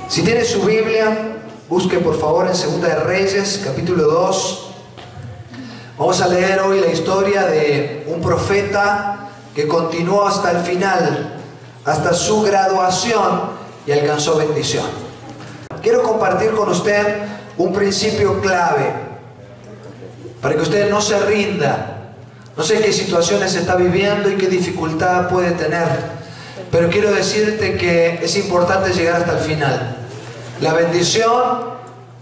Si tiene su Biblia, busque por favor en Segunda de Reyes, capítulo 2. Vamos a leer hoy la historia de un profeta que continuó hasta el final, hasta su graduación, y alcanzó bendición. Quiero compartir con usted un principio clave para que usted no se rinda. No sé qué situaciones está viviendo y qué dificultad puede tener, pero quiero decirte que es importante llegar hasta el final. La bendición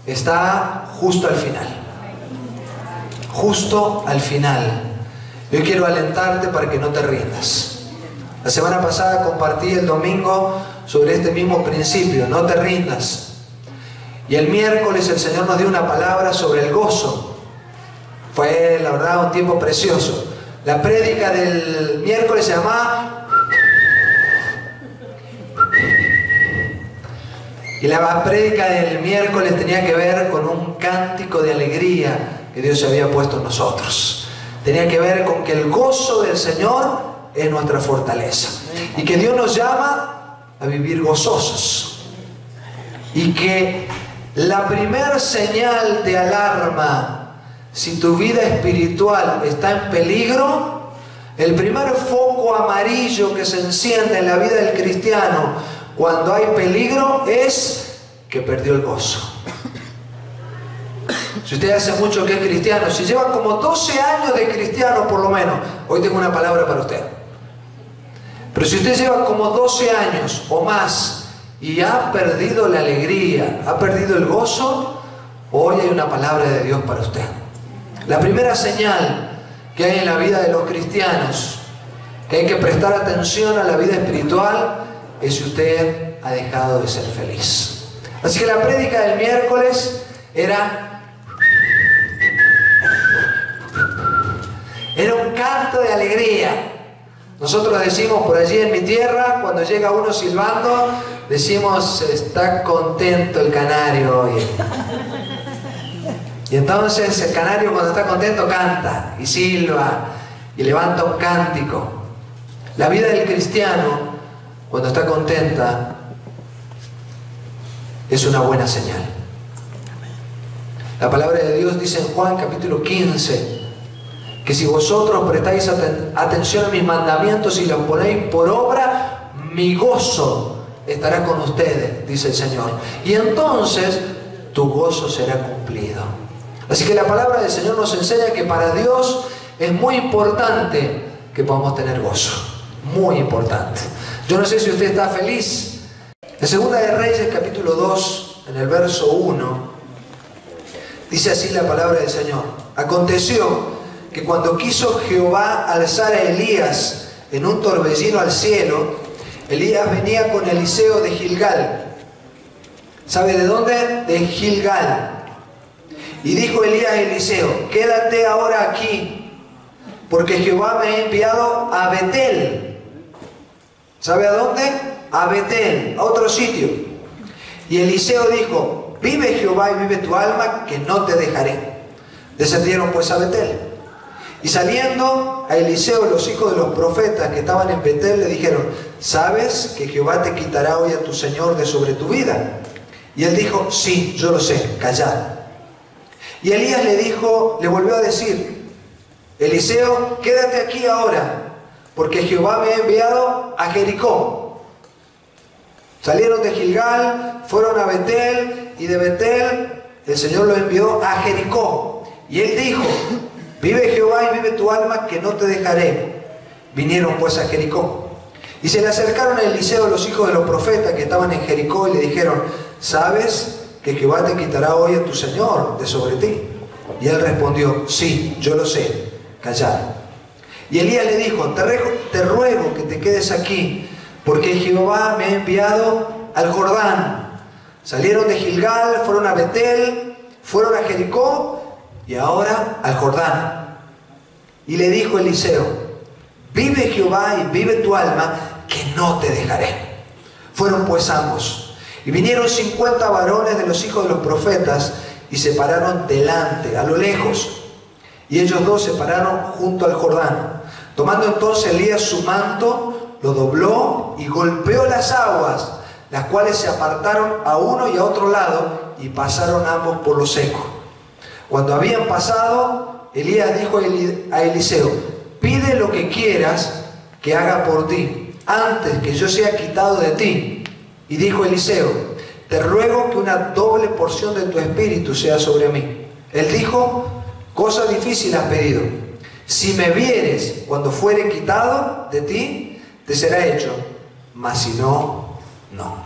está justo al final. Justo al final. Yo quiero alentarte para que no te rindas. La semana pasada compartí el domingo sobre este mismo principio, no te rindas. Y el miércoles el Señor nos dio una palabra sobre el gozo. Fue, la verdad, un tiempo precioso. La prédica del miércoles se llamaba... Y la prédica del miércoles tenía que ver con un cántico de alegría que Dios había puesto en nosotros. Tenía que ver con que el gozo del Señor es nuestra fortaleza. Y que Dios nos llama a vivir gozosos. Y que la primera señal de alarma, si tu vida espiritual está en peligro, el primer foco amarillo que se enciende en la vida del cristiano cuando hay peligro es que perdió el gozo. Si usted hace mucho que es cristiano, si lleva como 12 años de cristiano por lo menos, hoy tengo una palabra para usted. Pero si usted lleva como 12 años o más y ha perdido la alegría, ha perdido el gozo, hoy hay una palabra de Dios para usted. La primera señal que hay en la vida de los cristianos, que hay que prestar atención a la vida espiritual, es si usted ha dejado de ser feliz. Así que la prédica del miércoles era un canto de alegría. Nosotros decimos por allí en mi tierra, cuando llega uno silbando, decimos, está contento el canario hoy. Y entonces el canario, cuando está contento, canta y silba y levanta un cántico. La vida del cristiano, cuando está contenta, es una buena señal. La palabra de Dios dice en Juan capítulo 15 que si vosotros prestáis atención a mis mandamientos y los ponéis por obra, mi gozo estará con ustedes, dice el Señor. Y entonces tu gozo será cumplido. Así que la palabra del Señor nos enseña que para Dios es muy importante que podamos tener gozo. Muy importante. Yo no sé si usted está feliz. En Segunda de Reyes, capítulo 2, en el verso 1, dice así la palabra del Señor. Aconteció que cuando quiso Jehová alzar a Elías en un torbellino al cielo, Elías venía con Eliseo de Gilgal. ¿Sabe de dónde? De Gilgal. Y dijo Elías a Eliseo, quédate ahora aquí, porque Jehová me ha enviado a Betel. ¿Sabe a dónde? A Betel, a otro sitio. Y Eliseo dijo, vive Jehová y vive tu alma, que no te dejaré. Descendieron pues a Betel. Y saliendo a Eliseo los hijos de los profetas que estaban en Betel le dijeron, ¿sabes que Jehová te quitará hoy a tu Señor de sobre tu vida? Y él dijo, sí, yo lo sé, callad. Y Elías le volvió a decir, Eliseo, quédate aquí ahora, porque Jehová me ha enviado a Jericó. Salieron de Gilgal, fueron a Betel, y de Betel el Señor los envió a Jericó. Y él dijo, vive Jehová y vive tu alma, que no te dejaré. Vinieron pues a Jericó. Y se le acercaron a Eliseo los hijos de los profetas que estaban en Jericó y le dijeron, ¿sabes que Jehová te quitará hoy a tu Señor de sobre ti? Y él respondió, sí, yo lo sé, callad. Y Elías le dijo, te ruego que te quedes aquí, porque Jehová me ha enviado al Jordán. Salieron de Gilgal, fueron a Betel, fueron a Jericó y ahora al Jordán. Y le dijo Eliseo, vive Jehová y vive tu alma, que no te dejaré. Fueron pues ambos. Y vinieron 50 varones de los hijos de los profetas y se pararon delante, a lo lejos. Y ellos dos se pararon junto al Jordán. Tomando entonces Elías su manto, lo dobló y golpeó las aguas las cuales se apartaron a uno y a otro lado y pasaron ambos por lo seco. Cuando habían pasado, Elías dijo a Eliseo: pide lo que quieras que haga por ti, antes que yo sea quitado de ti. Y dijo Eliseo: te ruego que una doble porción de tu espíritu sea sobre mí. Él dijo: cosa difícil has pedido. Si me vieres cuando fuere quitado de ti, te será hecho, mas si no, no.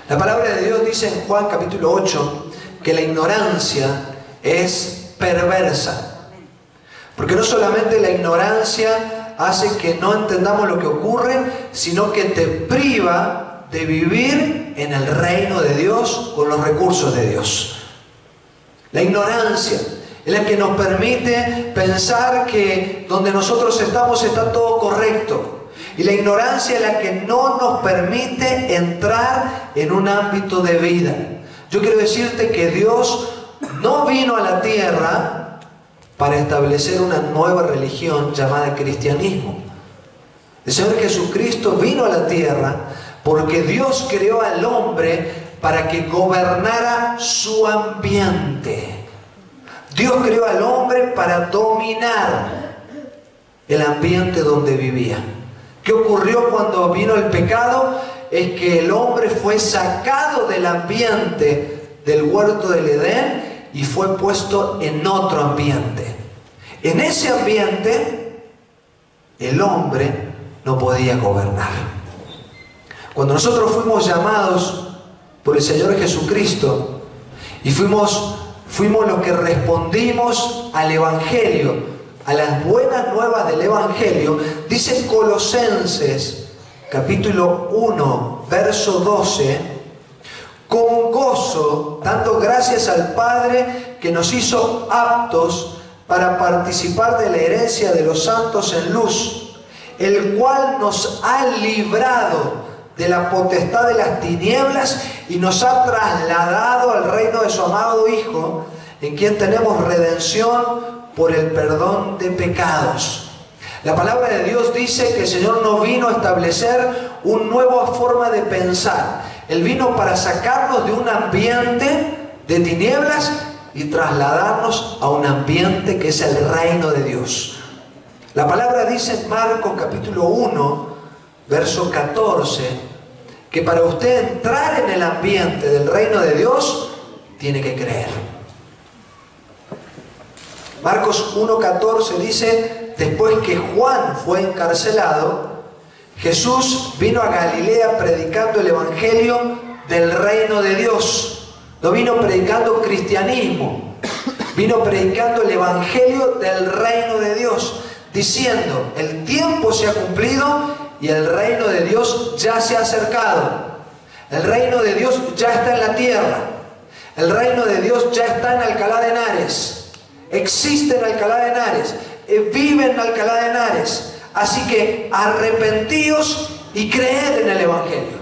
La palabra de Dios dice en Juan capítulo 8 que la ignorancia es perversa. Porque no solamente la ignorancia hace que no entendamos lo que ocurre, sino que te priva de vivir en el reino de Dios con los recursos de Dios. La ignorancia es la que nos permite pensar que donde nosotros estamos está todo correcto. Y la ignorancia es la que no nos permite entrar en un ámbito de vida. Yo quiero decirte que Dios no vino a la tierra para establecer una nueva religión llamada cristianismo. El Señor Jesucristo vino a la tierra porque Dios creó al hombre para que gobernara su ambiente. Dios creó al hombre para dominar el ambiente donde vivía. ¿Qué ocurrió cuando vino el pecado? Es que el hombre fue sacado del ambiente del huerto del Edén y fue puesto en otro ambiente. En ese ambiente el hombre no podía gobernar. Cuando nosotros fuimos llamados por el Señor Jesucristo y fuimos los que respondimos al Evangelio, a las buenas nuevas del Evangelio, dice Colosenses capítulo 1 verso 12: con gozo, dando gracias al Padre que nos hizo aptos para participar de la herencia de los santos en luz, el cual nos ha librado de la potestad de las tinieblas y nos ha trasladado al reino de su amado Hijo, en quien tenemos redención por el perdón de pecados. La palabra de Dios dice que el Señor no vino a establecer una nueva forma de pensar. Él vino para sacarnos de un ambiente de tinieblas y trasladarnos a un ambiente que es el reino de Dios. La palabra dice en Marcos capítulo 1, verso 14, que para usted entrar en el ambiente del reino de Dios, tiene que creer. Marcos 1:14 dice: después que Juan fue encarcelado, Jesús vino a Galilea predicando el evangelio del reino de Dios. No vino predicando cristianismo, vino predicando el evangelio del reino de Dios, diciendo: el tiempo se ha cumplido y el reino de Dios ya se ha acercado. El reino de Dios ya está en la tierra. El reino de Dios ya está en Alcalá de Henares. Existe en Alcalá de Henares. Vive en Alcalá de Henares. Así que arrepentíos y creed en el evangelio.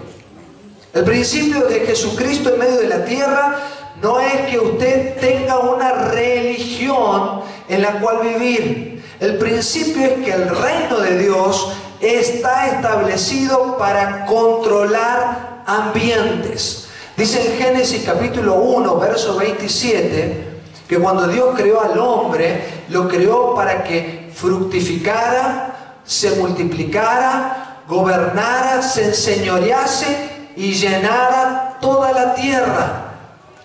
El principio de Jesucristo en medio de la tierra no es que usted tenga una religión en la cual vivir. El principio es que el reino de Dios está establecido para controlar ambientes. Dice en Génesis capítulo 1, verso 27, que cuando Dios creó al hombre, lo creó para que fructificara, se multiplicara, gobernara, se enseñorease y llenara toda la tierra.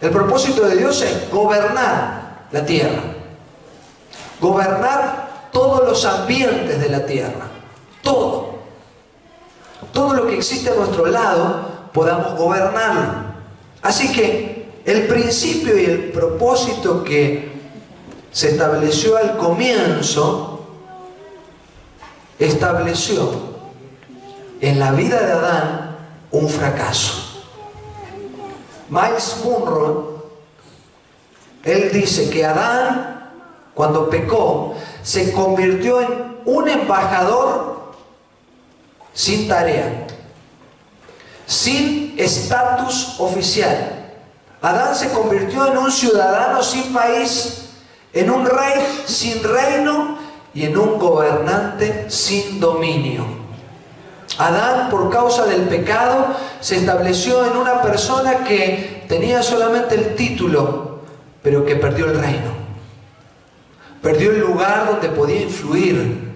El propósito de Dios es gobernar la tierra, gobernar todos los ambientes de la tierra. Todo lo que existe a nuestro lado, podamos gobernarlo. Así que el principio y el propósito que se estableció al comienzo, estableció en la vida de Adán un fracaso. Miles Monroe, él dice que Adán, cuando pecó, se convirtió en un embajador sin tarea, sin estatus oficial. Adán se convirtió en un ciudadano sin país, en un rey sin reino y en un gobernante sin dominio. Adán, por causa del pecado, se estableció en una persona que tenía solamente el título, pero que perdió el reino. Perdió el lugar donde podía influir.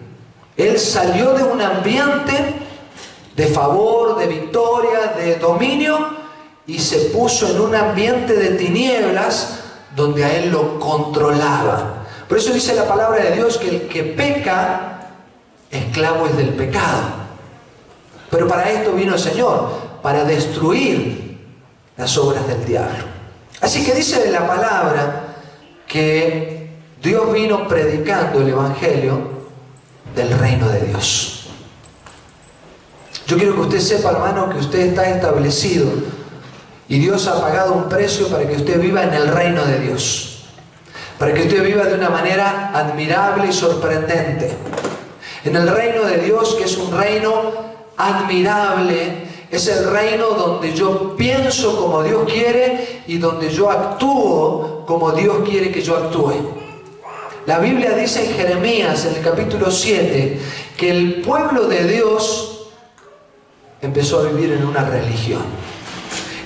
Él salió de un ambiente de favor, de victoria, de dominio, y se puso en un ambiente de tinieblas donde a él lo controlaba. Por eso dice la palabra de Dios que el que peca, esclavo es del pecado. Pero para esto vino el Señor, para destruir las obras del diablo. Así que dice la palabra que Dios vino predicando el Evangelio del reino de Dios. Yo quiero que usted sepa, hermano, que usted está establecido y Dios ha pagado un precio para que usted viva en el reino de Dios, para que usted viva de una manera admirable y sorprendente. En el reino de Dios, que es un reino admirable, es el reino donde yo pienso como Dios quiere y donde yo actúo como Dios quiere que yo actúe. La Biblia dice en Jeremías, en el capítulo 7, que el pueblo de Dios empezó a vivir en una religión.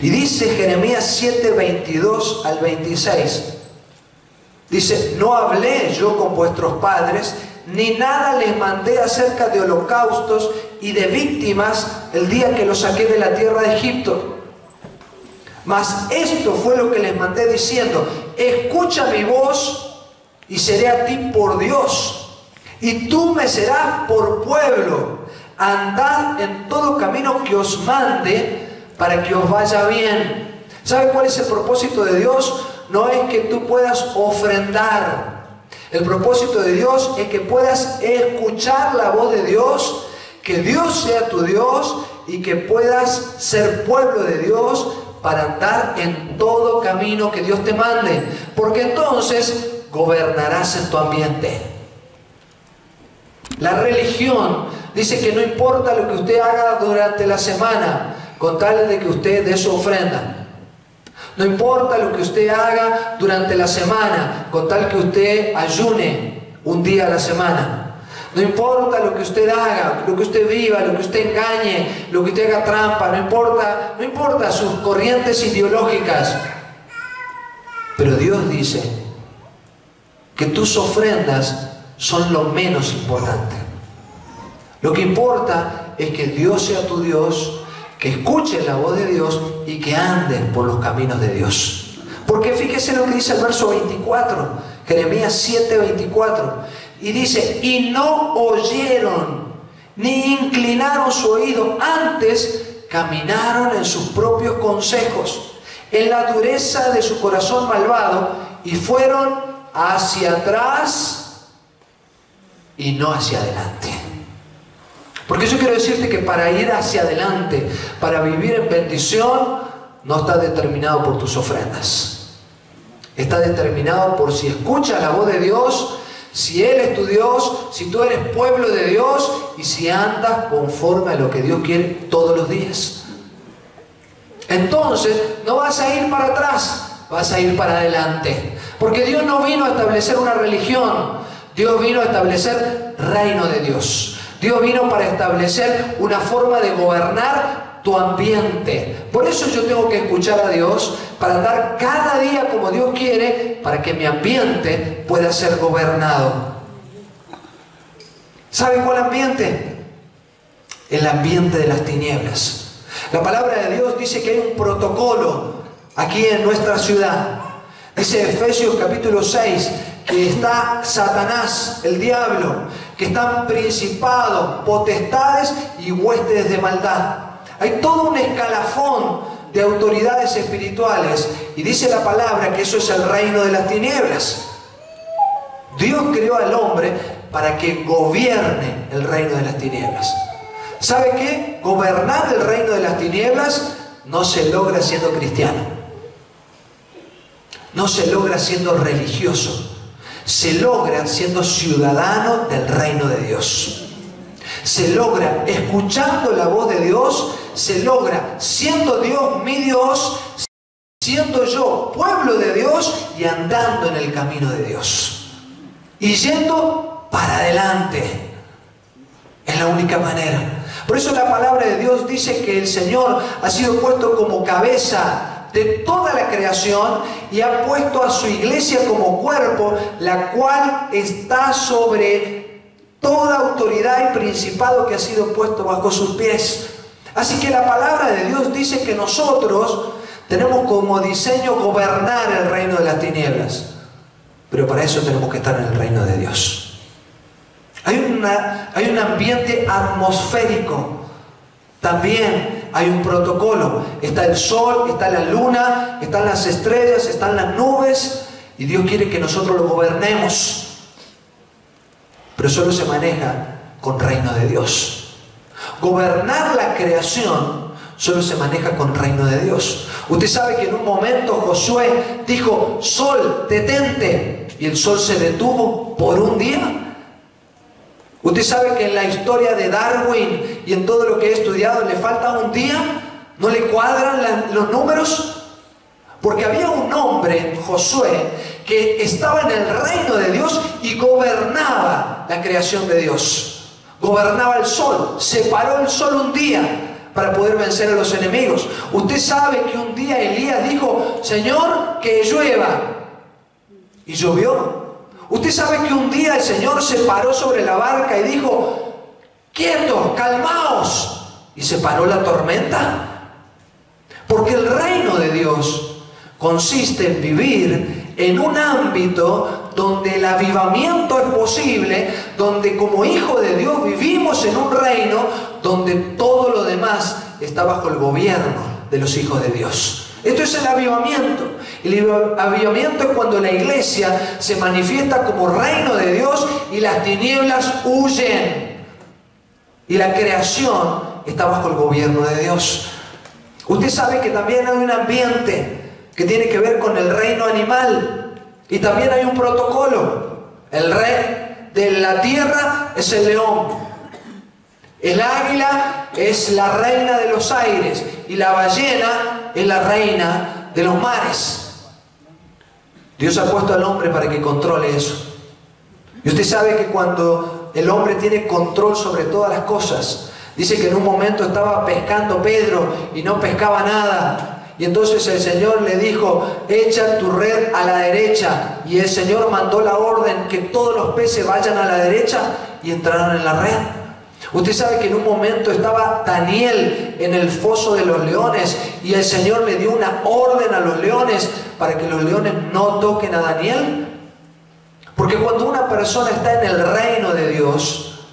Y dice Jeremías 7, 22 al 26, dice: no hablé yo con vuestros padres, ni nada les mandé acerca de holocaustos y de víctimas el día que los saqué de la tierra de Egipto. Mas esto fue lo que les mandé diciendo: escucha mi voz y seré a ti por Dios, y tú me serás por pueblo. Andad en todo camino que os mande, para que os vaya bien. ¿Sabe cuál es el propósito de Dios? No es que tú puedas ofrendar. El propósito de Dios es que puedas escuchar la voz de Dios, que Dios sea tu Dios y que puedas ser pueblo de Dios para andar en todo camino que Dios te mande. Porque entonces gobernarás en tu ambiente. La religión dice que no importa lo que usted haga durante la semana, con tal de que usted dé su ofrenda. No importa lo que usted haga durante la semana, con tal que usted ayune un día a la semana. No importa lo que usted haga, lo que usted viva, lo que usted engañe, lo que usted haga trampa, no importa sus corrientes ideológicas. Pero Dios dice que tus ofrendas son lo menos importante. Lo que importa es que Dios sea tu Dios, que escuches la voz de Dios y que andes por los caminos de Dios. Porque fíjese lo que dice el verso 24, Jeremías 7, 24. Y dice: y no oyeron, ni inclinaron su oído, antes caminaron en sus propios consejos, en la dureza de su corazón malvado, y fueron hacia atrás y no hacia adelante. Porque yo quiero decirte que para ir hacia adelante, para vivir en bendición, no está determinado por tus ofrendas. Está determinado por si escuchas la voz de Dios, si Él es tu Dios, si tú eres pueblo de Dios y si andas conforme a lo que Dios quiere todos los días. Entonces no vas a ir para atrás, vas a ir para adelante. Porque Dios no vino a establecer una religión, Dios vino a establecer reino de Dios. Dios vino para establecer una forma de gobernar tu ambiente. Por eso yo tengo que escuchar a Dios, para andar cada día como Dios quiere, para que mi ambiente pueda ser gobernado. ¿Sabe cuál ambiente? El ambiente de las tinieblas. La palabra de Dios dice que hay un protocolo aquí en nuestra ciudad. Dice Efesios capítulo 6, que está Satanás, el diablo, que están principados, potestades y huestes de maldad. Hay todo un escalafón de autoridades espirituales, y dice la palabra que eso es el reino de las tinieblas. Dios creó al hombre para que gobierne el reino de las tinieblas. ¿Sabe qué? Gobernar el reino de las tinieblas no se logra siendo cristiano. No se logra siendo religioso. Se logra siendo ciudadano del reino de Dios. Se logra escuchando la voz de Dios. Se logra siendo Dios mi Dios, siendo yo pueblo de Dios y andando en el camino de Dios. Y yendo para adelante. Es la única manera. Por eso la palabra de Dios dice que el Señor ha sido puesto como cabeza de toda la creación y ha puesto a su iglesia como cuerpo, la cual está sobre toda autoridad y principado que ha sido puesto bajo sus pies. Así que la palabra de Dios dice que nosotros tenemos como diseño gobernar el reino de las tinieblas, pero para eso tenemos que estar en el reino de Dios. Hay un ambiente atmosférico, también hay un protocolo. Está el sol, está la luna, están las estrellas, están las nubes, y Dios quiere que nosotros lo gobernemos, pero solo se maneja con reino de Dios. Gobernar la creación solo se maneja con reino de Dios. Usted sabe que en un momento Josué dijo: sol, detente, y el sol se detuvo por un día. Usted sabe que en la historia de Darwin y en todo lo que he estudiado le falta un día, no le cuadran los números, porque había un hombre, Josué, que estaba en el reino de Dios y gobernaba la creación de Dios, gobernaba el sol, separó el sol un día para poder vencer a los enemigos. Usted sabe que un día Elías dijo: Señor, que llueva, y llovió. Usted sabe que un día el Señor se paró sobre la barca y dijo: quietos, calmaos, y se paró la tormenta. Porque el reino de Dios consiste en vivir en un ámbito donde el avivamiento es posible, donde como hijo de Dios vivimos en un reino donde todo lo demás está bajo el gobierno de los hijos de Dios. Esto es el avivamiento. El avivamiento es cuando la iglesia se manifiesta como reino de Dios y las tinieblas huyen y la creación está bajo el gobierno de Dios. Usted sabe que también hay un ambiente que tiene que ver con el reino animal, y también hay un protocolo. El rey de la tierra es el león, el águila es la reina de los aires y la ballena es la reina de los mares. Dios ha puesto al hombre para que controle eso. Y usted sabe que cuando el hombre tiene control sobre todas las cosas, dice que en un momento estaba pescando Pedro y no pescaba nada. Y entonces el Señor le dijo: echa tu red a la derecha. Y el Señor mandó la orden que todos los peces vayan a la derecha y entraron en la red. Usted sabe que en un momento estaba Daniel en el foso de los leones y el Señor le dio una orden a los leones para que los leones no toquen a Daniel. Porque cuando una persona está en el reino de Dios,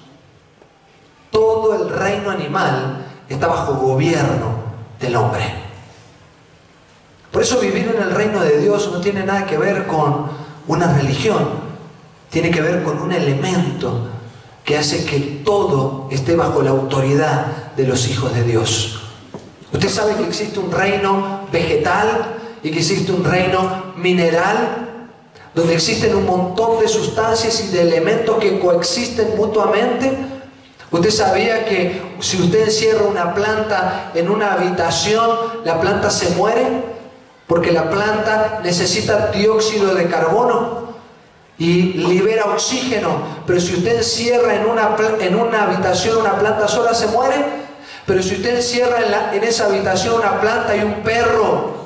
todo el reino animal está bajo gobierno del hombre. Por eso vivir en el reino de Dios no tiene nada que ver con una religión, tiene que ver con un elemento que hace que todo esté bajo la autoridad de los hijos de Dios. Usted sabe que existe un reino vegetal y que existe un reino mineral, donde existen un montón de sustancias y de elementos que coexisten mutuamente. Usted sabía que si usted encierra una planta en una habitación, la planta se muere, porque la planta necesita dióxido de carbono y libera oxígeno. Pero si usted encierra en una habitación una planta sola, se muere. Pero si usted encierra en esa habitación una planta y un perro,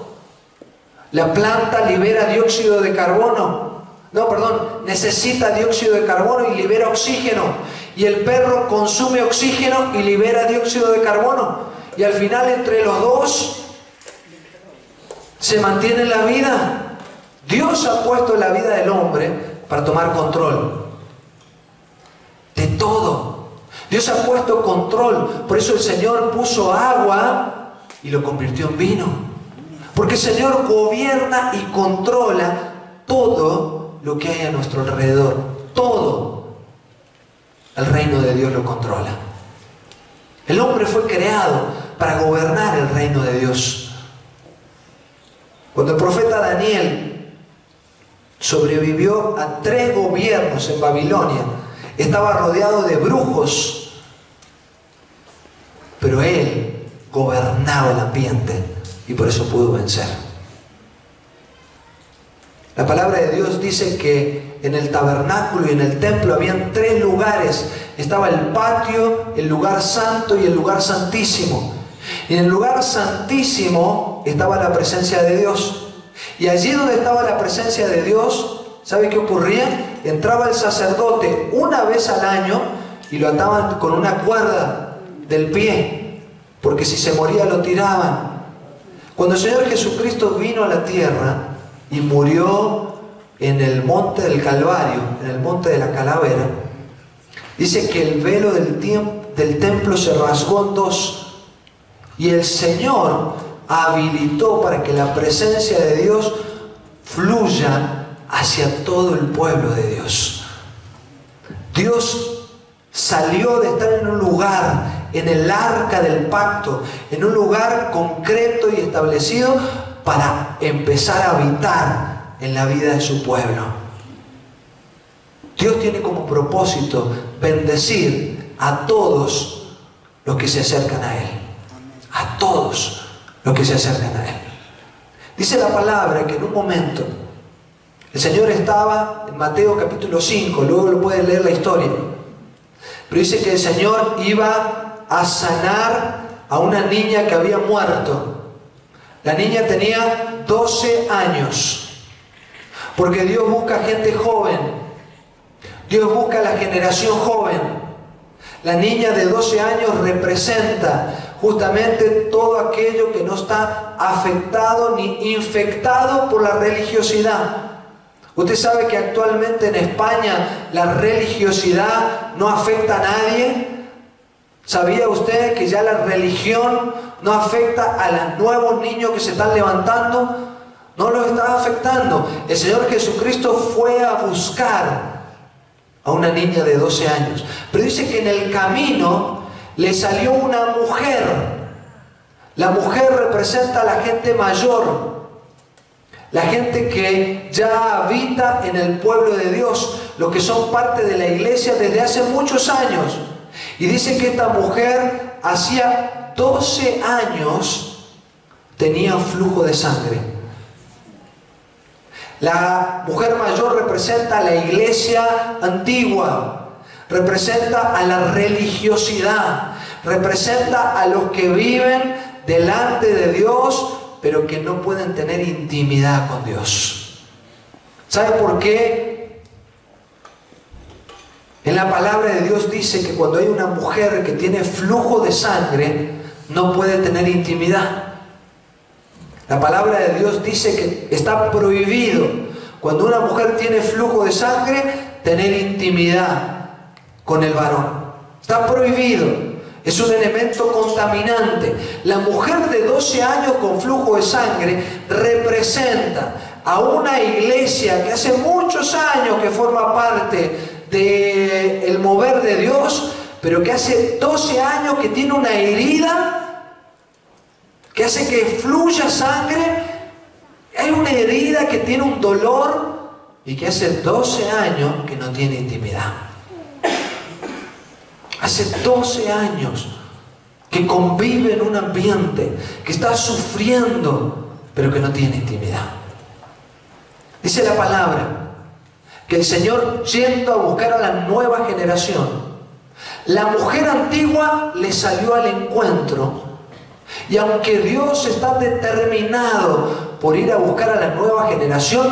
la planta libera dióxido de carbono. Necesita dióxido de carbono y libera oxígeno. Y el perro consume oxígeno y libera dióxido de carbono. Y al final, entre los dos se mantiene la vida. Dios ha puesto la vida del hombre para tomar control de todo. Dios ha puesto control. Por eso el Señor puso agua y lo convirtió en vino. Porque el Señor gobierna y controla todo lo que hay a nuestro alrededor. Todo el reino de Dios lo controla. El hombre fue creado para gobernar el reino de Dios. Cuando el profeta Daniel sobrevivió a 3 gobiernos en Babilonia, estaba rodeado de brujos, pero él gobernaba el ambiente y por eso pudo vencer. La palabra de Dios dice que en el tabernáculo y en el templo habían 3 lugares estaba el patio, el lugar santo y el lugar santísimo. Y en el lugar santísimo estaba la presencia de Dios. Y allí donde estaba la presencia de Dios, ¿sabe qué ocurría? Entraba el sacerdote una vez al año y lo ataban con una cuerda del pie, porque si se moría lo tiraban. Cuando el Señor Jesucristo vino a la tierra y murió en el monte del Calvario, en el monte de la Calavera, dice que el velo del templo se rasgó en dos, y el Señor habilitó para que la presencia de Dios fluya hacia todo el pueblo de Dios. Dios salió de estar en un lugar, en el arca del pacto, en un lugar concreto y establecido, para empezar a habitar en la vida de su pueblo. Dios tiene como propósito bendecir a todos los que se acercan a Él. A todos los que se acercan a Él. Dice la palabra que en un momento el Señor estaba en Mateo capítulo 5, luego lo puede leer la historia, pero dice que el Señor iba a sanar a una niña que había muerto. La niña tenía 12 años, porque Dios busca gente joven, Dios busca la generación joven. La niña de 12 años representa justamente todo aquello que no está afectado ni infectado por la religiosidad. Usted sabe que actualmente en España la religiosidad no afecta a nadie. ¿Sabía usted que ya la religión no afecta a los nuevos niños que se están levantando? No los está afectando. El Señor Jesucristo fue a buscar a una niña de 12 años. Pero dice que en el camino le salió una mujer. La mujer representa a la gente mayor, la gente que ya habita en el pueblo de Dios, los que son parte de la iglesia desde hace muchos años. Y dice que esta mujer hacía 12 años tenía flujo de sangre. La mujer mayor representa a la iglesia antigua, representa a la religiosidad, representa a los que viven delante de Dios, pero que no pueden tener intimidad con Dios. ¿Sabe por qué? En la palabra de Dios dice que cuando hay una mujer que tiene flujo de sangre, no puede tener intimidad. La palabra de Dios dice que está prohibido, cuando una mujer tiene flujo de sangre, tener intimidad con el varón. Está prohibido. Es un elemento contaminante. La mujer de 12 años con flujo de sangre representa a una iglesia que hace muchos años que forma parte del mover de Dios, pero que hace 12 años que tiene una herida que hace que fluya sangre. Hay una herida que tiene un dolor y que hace 12 años que no tiene intimidad. Hace 12 años que convive en un ambiente, que está sufriendo, pero que no tiene intimidad. Dice la palabra que el Señor, yendo a buscar a la nueva generación, la mujer antigua le salió al encuentro. Y aunque Dios está determinado por ir a buscar a la nueva generación,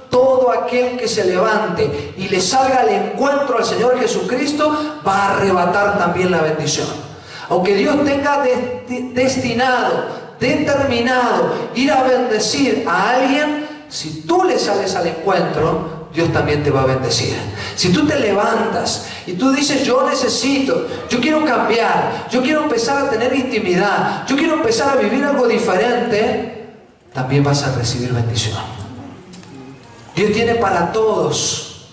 todo aquel que se levante y le salga al encuentro al Señor Jesucristo va a arrebatar también la bendición. Aunque Dios tenga destinado, determinado ir a bendecir a alguien, si tú le sales al encuentro, Dios también te va a bendecir. Si tú te levantas y tú dices, yo necesito, yo quiero cambiar, yo quiero empezar a tener intimidad, yo quiero empezar a vivir algo diferente, también vas a recibir bendición. Dios tiene para todos.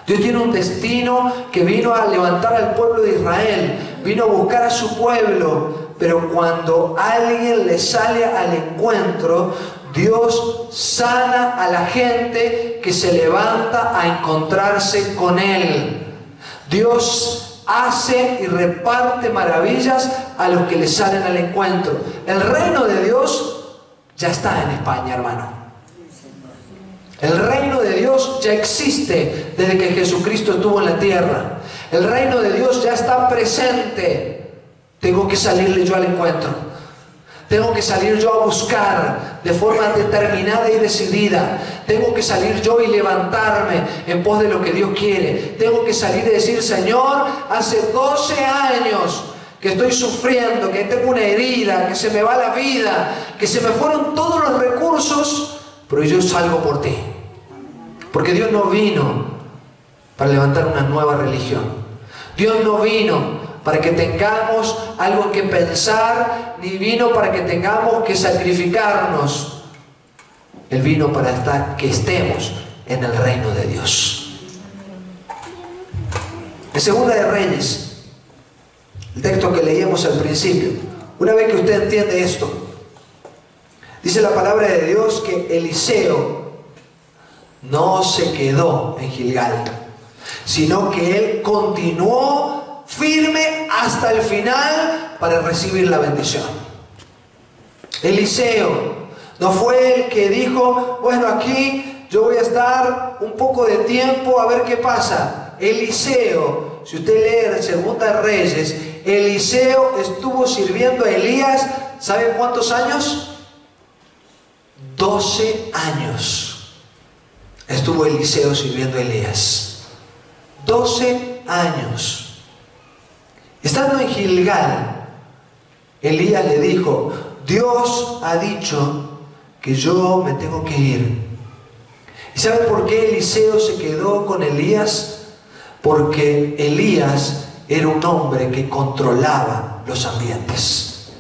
Dios tiene un destino que vino a levantar al pueblo de Israel, vino a buscar a su pueblo, pero cuando alguien le sale al encuentro, Dios sana a la gente que se levanta a encontrarse con Él. Dios hace y reparte maravillas a los que le salen al encuentro. El reino de Dios ya está en España, hermano. El reino de Dios ya existe desde que Jesucristo estuvo en la tierra. El reino de Dios ya está presente. Tengo que salirle yo al encuentro. Tengo que salir yo a buscar de forma determinada y decidida. Tengo que salir yo y levantarme en pos de lo que Dios quiere. Tengo que salir y decir: Señor, hace 12 años que estoy sufriendo, que tengo una herida, que se me va la vida, que se me fueron todos los recursos, pero yo salgo por ti. Porque Dios no vino para levantar una nueva religión. Dios no vino para que tengamos algo que pensar, ni vino para que tengamos que sacrificarnos. Él vino para que estemos en el reino de Dios. En Segunda de Reyes, el texto que leíamos al principio, una vez que usted entiende esto, dice la palabra de Dios que Eliseo no se quedó en Gilgal, sino que él continuó firme hasta el final para recibir la bendición. Eliseo no fue el que dijo: bueno, aquí yo voy a estar un poco de tiempo a ver qué pasa. Eliseo, si usted lee en Segunda de Reyes, Eliseo estuvo sirviendo a Elías, ¿saben cuántos años? 12 años estuvo Eliseo sirviendo a Elías. 12 años. Estando en Gilgal, Elías le dijo: Dios ha dicho que yo me tengo que ir. ¿Y saben por qué Eliseo se quedó con Elías? Porque Elías era un hombre que controlaba los ambientes.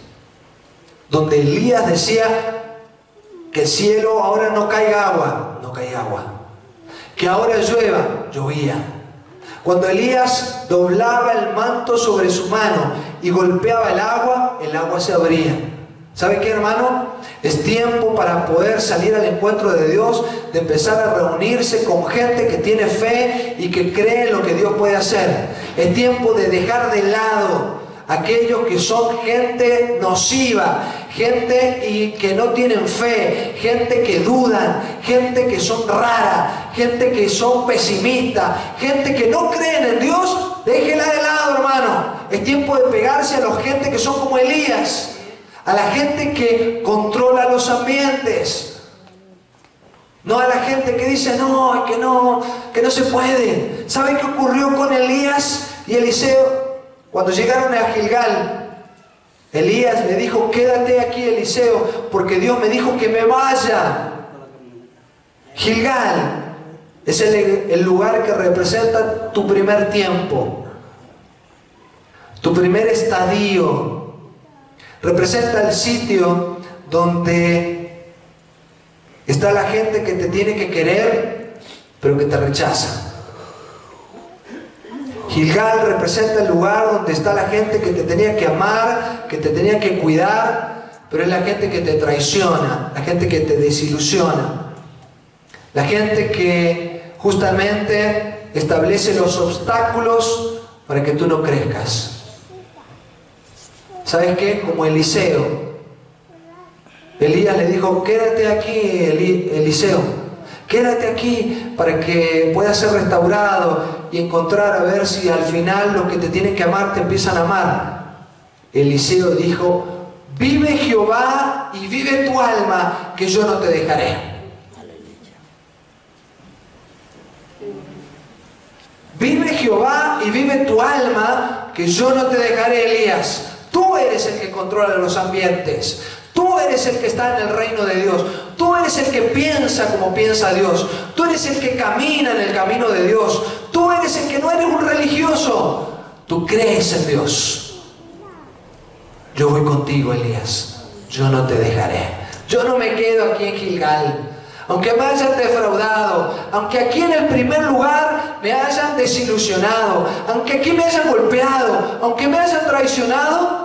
Donde Elías decía que el cielo ahora no caiga agua, no caía agua. Que ahora llueva, llovía. Cuando Elías doblaba el manto sobre su mano y golpeaba el agua se abría. ¿Sabe qué, hermano? Es tiempo para poder salir al encuentro de Dios, de empezar a reunirse con gente que tiene fe y que cree en lo que Dios puede hacer. Es tiempo de dejar de lado aquellos que son gente nociva, gente y que no tienen fe, gente que dudan, gente que son rara, gente que son pesimistas, gente que no creen en Dios. Déjela de lado, hermano. Es tiempo de pegarse a la gente que son como Elías, a la gente que controla los ambientes, no a la gente que dice no, que no se puede. ¿Saben qué ocurrió con Elías y Eliseo? Cuando llegaron a Gilgal, Elías le dijo: quédate aquí, Eliseo, porque Dios me dijo que me vaya. Gilgal es el lugar que representa tu primer tiempo, tu primer estadio. Representa el sitio donde está la gente que te tiene que querer, pero que te rechaza. Gilgal representa el lugar donde está la gente que te tenía que amar, que te tenía que cuidar, pero es la gente que te traiciona, la gente que te desilusiona, la gente que justamente establece los obstáculos para que tú no crezcas. ¿Sabes qué? Como Eliseo, Elías le dijo: quédate aquí, Eliseo, quédate aquí para que puedas ser restaurado y encontrar a ver si al final los que te tienen que amar te empiezan a amar. Eliseo dijo: vive Jehová y vive tu alma, que yo no te dejaré. Vive Jehová y vive tu alma, que yo no te dejaré, Elías. Tú eres el que controla los ambientes. Tú eres el que está en el reino de Dios. Tú eres el que piensa como piensa Dios. Tú eres el que camina en el camino de Dios. Tú eres el que no eres un religioso. Tú crees en Dios. Yo voy contigo, Elías. Yo no te dejaré. Yo no me quedo aquí en Gilgal. Aunque me hayan defraudado, aunque aquí en el primer lugar me hayan desilusionado, aunque aquí me hayan golpeado, aunque me hayan traicionado,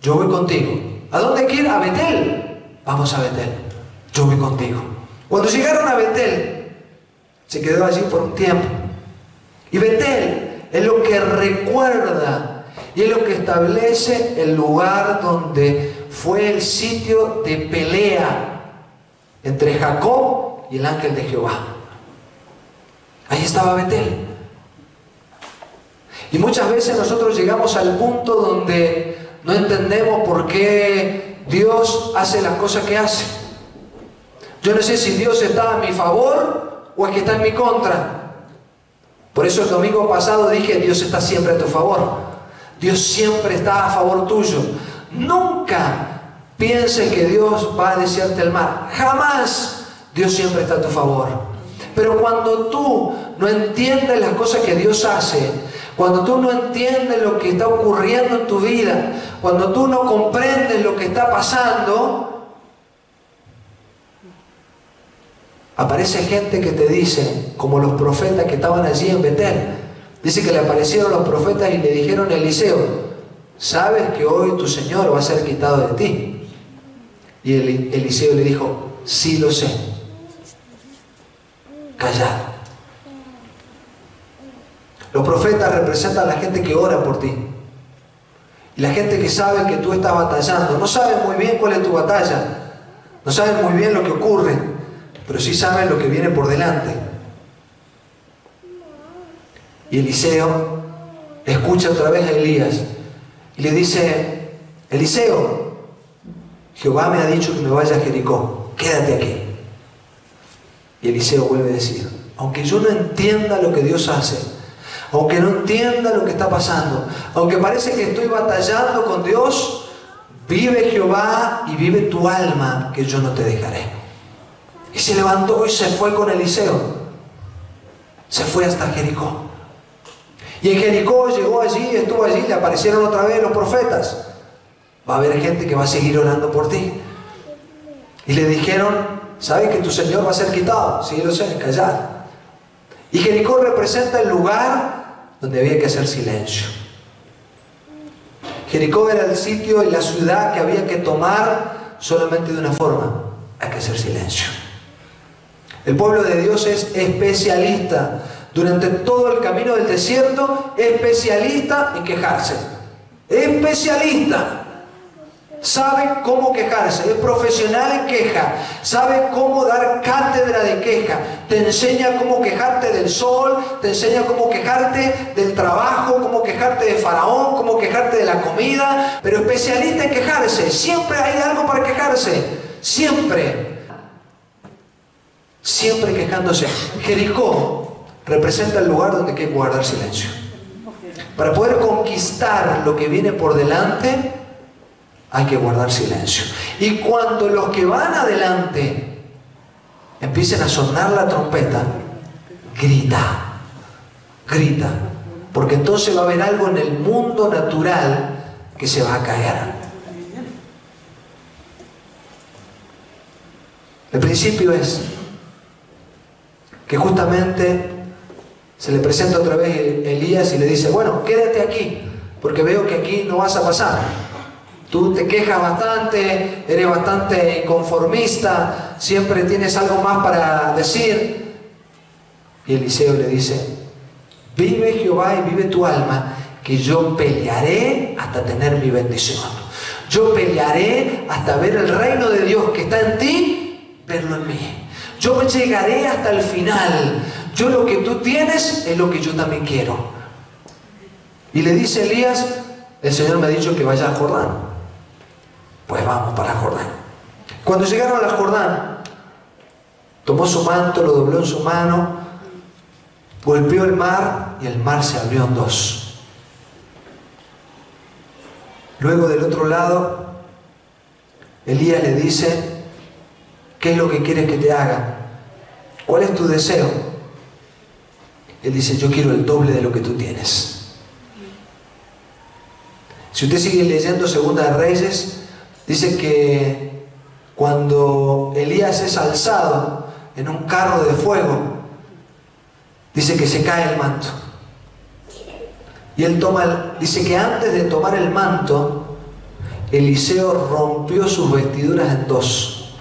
yo voy contigo. ¿A dónde hay que ir? A Betel. Vamos a Betel. Yo voy contigo. Cuando llegaron a Betel, se quedó allí por un tiempo. Y Betel es lo que recuerda y es lo que establece el lugar donde fue el sitio de pelea entre Jacob y el ángel de Jehová. Ahí estaba Betel. Y muchas veces nosotros llegamos al punto donde no entendemos por qué Dios hace las cosas que hace. Yo no sé si Dios está a mi favor o es que está en mi contra. Por eso el domingo pasado dije, Dios está siempre a tu favor. Dios siempre está a favor tuyo. Nunca pienses que Dios va a desearte el mal. Jamás. Dios siempre está a tu favor. Pero cuando tú no entiendes las cosas que Dios hace, cuando tú no entiendes lo que está ocurriendo en tu vida, cuando tú no comprendes lo que está pasando, aparece gente que te dice, como los profetas que estaban allí en Betel, dice que le aparecieron los profetas y le dijeron a Eliseo, ¿sabes que hoy tu Señor va a ser quitado de ti? Y Eliseo le dijo, sí lo sé, callad. Los profetas representan a la gente que ora por ti. Y la gente que sabe que tú estás batallando. No saben muy bien cuál es tu batalla. No saben muy bien lo que ocurre. Pero sí saben lo que viene por delante. Y Eliseo escucha otra vez a Elías. Y le dice, Eliseo, Jehová me ha dicho que me vaya a Jericó. Quédate aquí. Y Eliseo vuelve a decir, aunque yo no entienda lo que Dios hace, aunque no entienda lo que está pasando, aunque parece que estoy batallando con Dios, vive Jehová y vive tu alma, que yo no te dejaré. Y se levantó y se fue con Eliseo. Se fue hasta Jericó. Y en Jericó llegó allí, estuvo allí, le aparecieron otra vez los profetas. Va a haber gente que va a seguir orando por ti. Y le dijeron, ¿sabes que tu Señor va a ser quitado? Sí, lo sé, callad. Y Jericó representa el lugar donde había que hacer silencio. Jericó era el sitio y la ciudad que había que tomar solamente de una forma: hay que hacer silencio. El pueblo de Dios es especialista durante todo el camino del desierto, especialista en quejarse. Especialista. Sabe cómo quejarse, es profesional en queja, sabe cómo dar cátedra de queja, te enseña cómo quejarte del sol, te enseña cómo quejarte del trabajo, cómo quejarte de Faraón, cómo quejarte de la comida, pero especialista en quejarse. Siempre hay algo para quejarse, siempre quejándose. Jericó representa el lugar donde hay que guardar silencio. Para poder conquistar lo que viene por delante, hay que guardar silencio. Y cuando los que van adelante empiecen a sonar la trompeta, grita, grita, porque entonces va a haber algo en el mundo natural que se va a caer. El principio es que justamente se le presenta otra vez Elías y le dice, bueno, quédate aquí, porque veo que aquí no vas a pasar. Tú te quejas bastante, eres bastante inconformista, siempre tienes algo más para decir. Y Eliseo le dice, vive Jehová y vive tu alma, que yo pelearé hasta tener mi bendición. Yo pelearé hasta ver el reino de Dios que está en ti, verlo en mí. Yo llegaré hasta el final. Yo lo que tú tienes es lo que yo también quiero. Y le dice Elías, el Señor me ha dicho que vaya a Jordán. Pues vamos para Jordán. Cuando llegaron a Jordán, tomó su manto, lo dobló en su mano, golpeó el mar y el mar se abrió en dos. Luego del otro lado, Elías le dice, ¿qué es lo que quieres que te haga? ¿Cuál es tu deseo? Él dice, yo quiero el doble de lo que tú tienes. Si usted sigue leyendo Segunda de Reyes, dice que cuando Elías es alzado en un carro de fuego, dice que se cae el manto. Y él dice que antes de tomar el manto, Eliseo rompió sus vestiduras en dos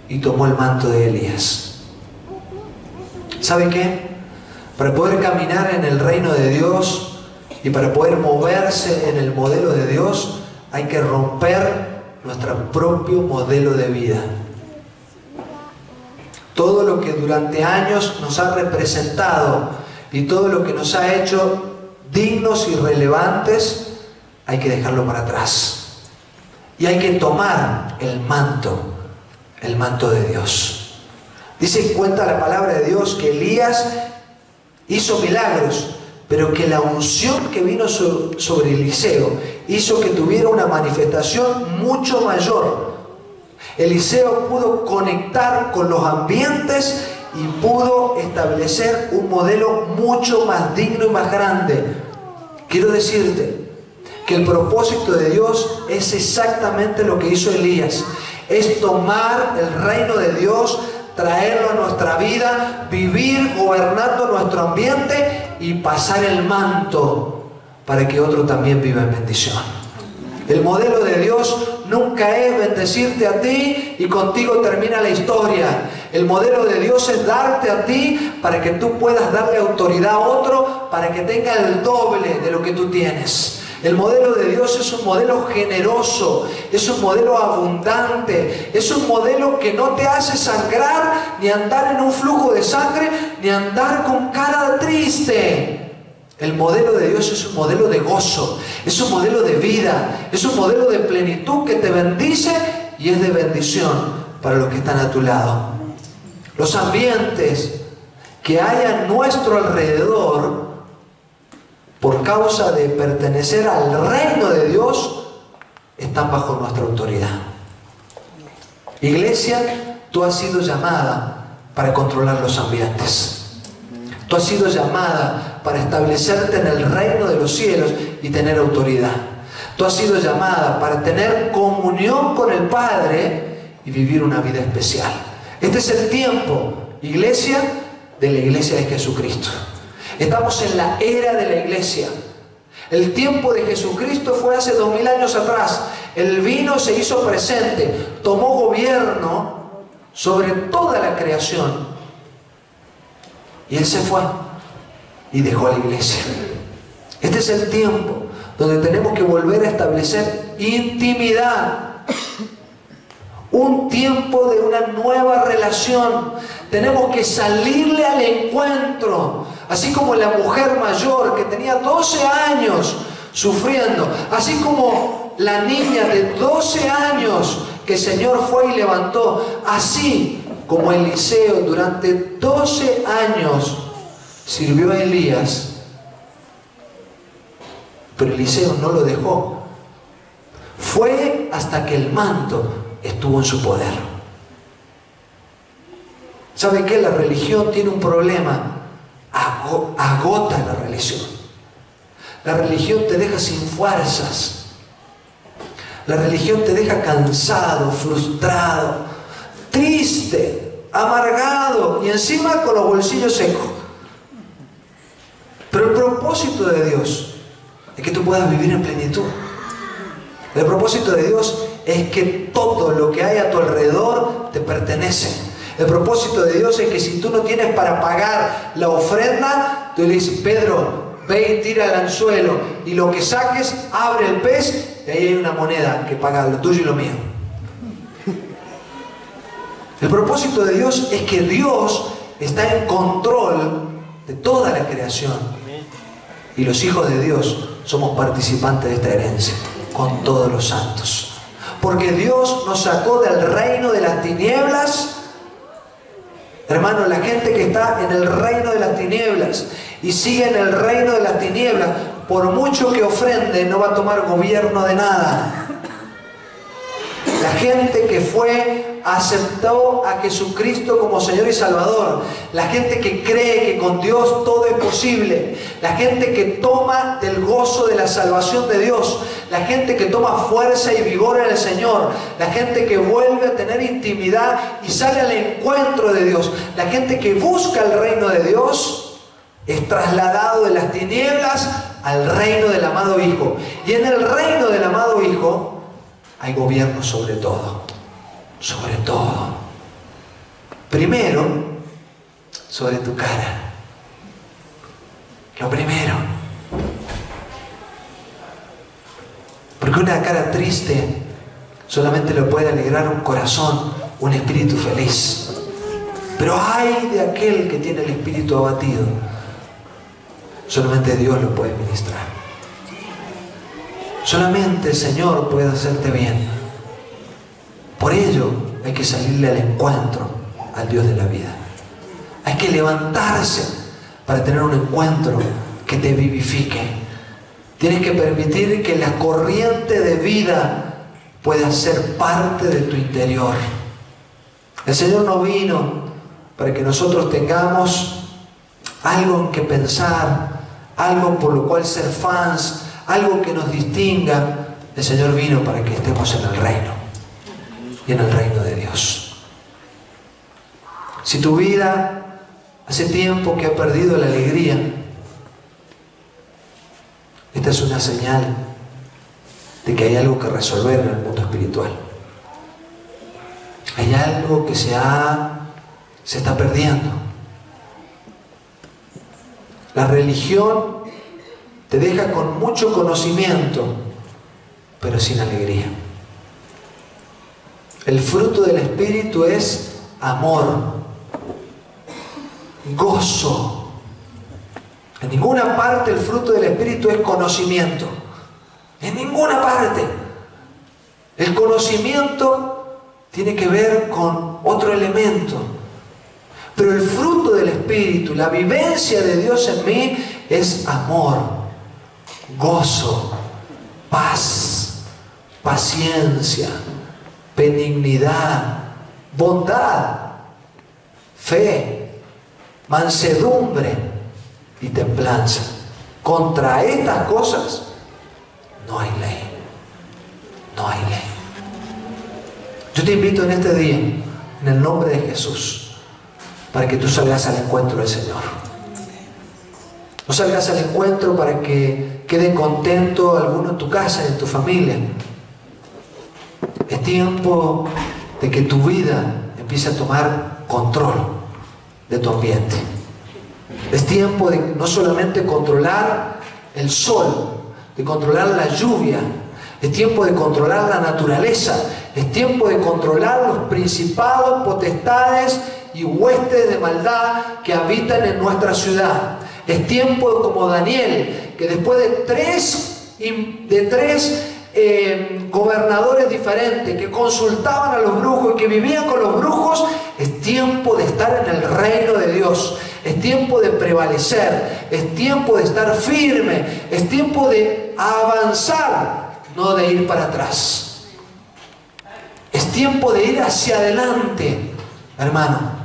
y tomó el manto de Elías. ¿Sabe qué? Para poder caminar en el reino de Dios y para poder moverse en el modelo de Dios, hay que romper nuestro propio modelo de vida. Todo lo que durante años nos ha representado y todo lo que nos ha hecho dignos y relevantes, hay que dejarlo para atrás. Y hay que tomar el manto de Dios. Dice, cuenta la palabra de Dios que Elías hizo milagros, pero que la unción que vino sobre Eliseo hizo que tuviera una manifestación mucho mayor. Eliseo pudo conectar con los ambientes y pudo establecer un modelo mucho más digno y más grande. Quiero decirte que el propósito de Dios es exactamente lo que hizo Elías. Es tomar el reino de Dios, traerlo a nuestra vida, vivir gobernando nuestro ambiente y pasar el manto para que otro también viva en bendición. El modelo de Dios nunca es bendecirte a ti y contigo termina la historia. El modelo de Dios es darte a ti para que tú puedas darle autoridad a otro, para que tenga el doble de lo que tú tienes. El modelo de Dios es un modelo generoso, es un modelo abundante, es un modelo que no te hace sangrar, ni andar en un flujo de sangre, ni andar con cara triste. El modelo de Dios es un modelo de gozo, es un modelo de vida, es un modelo de plenitud que te bendice y es de bendición para los que están a tu lado. Los ambientes que hay a nuestro alrededor, por causa de pertenecer al reino de Dios, están bajo nuestra autoridad. Iglesia, tú has sido llamada para controlar los ambientes. Tú has sido llamada para establecerte en el reino de los cielos y tener autoridad. Tú has sido llamada para tener comunión con el Padre y vivir una vida especial. Este es el tiempo, iglesia, de la iglesia de Jesucristo. Estamos en la era de la iglesia. El tiempo de Jesucristo fue hace 2000 años atrás. Él vino, se hizo presente, tomó gobierno sobre toda la creación. Y Él se fue y dejó a la iglesia. Este es el tiempo donde tenemos que volver a establecer intimidad. Un tiempo de una nueva relación. Tenemos que salirle al encuentro. Así como la mujer mayor que tenía 12 años sufriendo. Así como la niña de 12 años que el Señor fue y levantó. Así como Eliseo durante 12 años sirvió a Elías. Pero Eliseo no lo dejó. Fue hasta que el manto estuvo en su poder. ¿Sabe qué? La religión tiene un problema. Agota la religión. La religión te deja sin fuerzas. La religión te deja cansado, frustrado, triste, amargado y encima con los bolsillos secos. Pero el propósito de Dios es que tú puedas vivir en plenitud. El propósito de Dios es que todo lo que hay a tu alrededor te pertenece. El propósito de Dios es que si tú no tienes para pagar la ofrenda, tú le dices, Pedro, ve y tira el anzuelo y lo que saques, abre el pez y ahí hay una moneda que paga lo tuyo y lo mío. El propósito de Dios es que Dios está en control de toda la creación y los hijos de Dios somos participantes de esta herencia con todos los santos. Porque Dios nos sacó del reino de las tinieblas. Hermano, la gente que está en el reino de las tinieblas y sigue en el reino de las tinieblas, por mucho que ofrende, no va a tomar gobierno de nada. La gente que aceptó a Jesucristo como Señor y Salvador. La gente que cree que con Dios todo es posible. La gente que toma del gozo de la salvación de Dios. La gente que toma fuerza y vigor en el Señor. La gente que vuelve a tener intimidad y sale al encuentro de Dios. La gente que busca el reino de Dios es trasladado de las tinieblas al reino del amado Hijo. Y en el reino del amado Hijo hay gobierno sobre todo. Sobre todo. Primero, sobre tu cara. Lo primero. Porque una cara triste solamente le puede alegrar un corazón, un espíritu feliz. Pero ay de aquel que tiene el espíritu abatido. Solamente Dios lo puede ministrar. Solamente el Señor puede hacerte bien. Por ello hay que salirle al encuentro al Dios de la vida. Hay que levantarse para tener un encuentro que te vivifique. Tienes que permitir que la corriente de vida pueda ser parte de tu interior. El Señor no vino para que nosotros tengamos algo en que pensar, algo por lo cual ser fans, algo que nos distinga. El Señor vino para que estemos en el reino y en el reino de Dios. Si tu vida hace tiempo que ha perdido la alegría, esta es una señal de que hay algo que resolver en el mundo espiritual. Hay algo que se está perdiendo. La religión te deja con mucho conocimiento, pero sin alegría. El fruto del Espíritu es amor, gozo. En ninguna parte el fruto del Espíritu es conocimiento. En ninguna parte. El conocimiento tiene que ver con otro elemento. Pero el fruto del Espíritu, la vivencia de Dios en mí, es amor, gozo, paz, paciencia, benignidad, bondad, fe, mansedumbre y templanza. Contra estas cosas no hay ley. No hay ley. Yo te invito en este día, en el nombre de Jesús, para que tú salgas al encuentro del Señor. No salgas al encuentro para que quede contento alguno en tu casa, en tu familia. Es tiempo de que tu vida empiece a tomar control de tu ambiente. Es tiempo de no solamente controlar el sol, de controlar la lluvia. Es tiempo de controlar la naturaleza. Es tiempo de controlar los principados, potestades y huestes de maldad que habitan en nuestra ciudad. Es tiempo, como Daniel, que después de tres gobernadores diferentes que consultaban a los brujos y que vivían con los brujos, es tiempo de estar en el reino de Dios. Es tiempo de prevalecer. Es tiempo de estar firme. Es tiempo de avanzar, no de ir para atrás. Es tiempo de ir hacia adelante, hermano.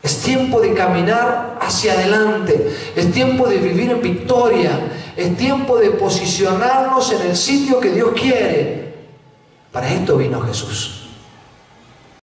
Es tiempo de caminar hacia adelante. Es tiempo de vivir en victoria. Es tiempo de posicionarnos en el sitio que Dios quiere. Para esto vino Jesús.